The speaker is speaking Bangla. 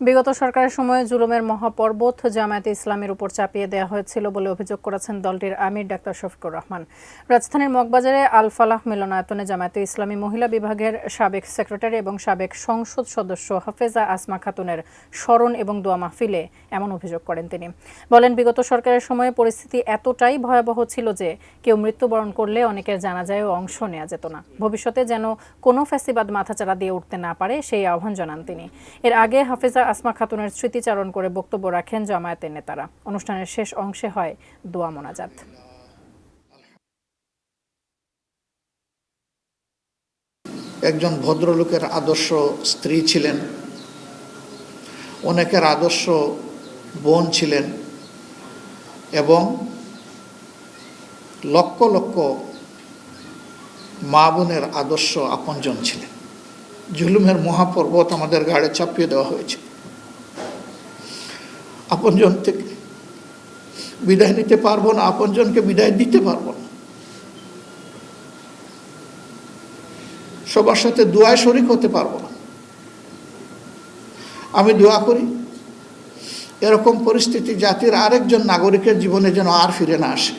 বিগত সরকারের সময়ে জুলুমের মহাপর্বত জামায়াতে ইসলামীর উপর চাপিয়ে দেওয়া হয়েছিল বলে অভিযোগ করেছেন দলটির আমির ডাক্তার শফিকুর রহমান। রাজধানীর মগবাজারে আল ফালাহ মিলনায়তনে জামায়াতে ইসলামী মহিলা বিভাগের সাবেক সেক্রেটারি এবং সাবেক সংসদ সদস্য হাফেজা আসমা খাতুনের স্মরণ এবং দোয়া মাহফিলে এমন অভিযোগ করেন তিনি। বলেন, বিগত সরকারের সময়ে পরিস্থিতি এতটাই ভয়াবহ ছিল যে কেউ মৃত্যুবরণ করলে অনেকের জানাজায়ও অংশ নেওয়া যেত না। ভবিষ্যতে যেন কোনো ফ্যাসিবাদ মাথাচাড়া দিয়ে উঠতে না পারে সেই আহ্বান জানান তিনি। এর আগে হাফেজা আসমা খাতুনের স্মৃতিচারণ করে বক্তব্য রাখেন জামায়াতের নেতারা। অনুষ্ঠানের শেষ অংশে হয় দোয়া মোনাজাত। একজন ভদ্রলোকের আদর্শ স্ত্রী ছিলেন, অনেকের আদর্শ বোন ছিলেন এবং লক্ষ লক্ষ মা বোনের আদর্শ আপনজন ছিলেন। জুলুমের মহাপর্বত আমাদের ঘাড়ে চাপিয়ে দেওয়া হয়েছে। আপনজন থেকে বিদায় নিতে পারবো না, আপনজনকে বিদায় দিতে পারবো না। সবার সাথে দোয়ায় শরীক হতে পারবো না। আমি দোয়া করি এরকম পরিস্থিতি জাতির আরেকজন নাগরিকের জীবনে যেন আর ফিরে না আসে।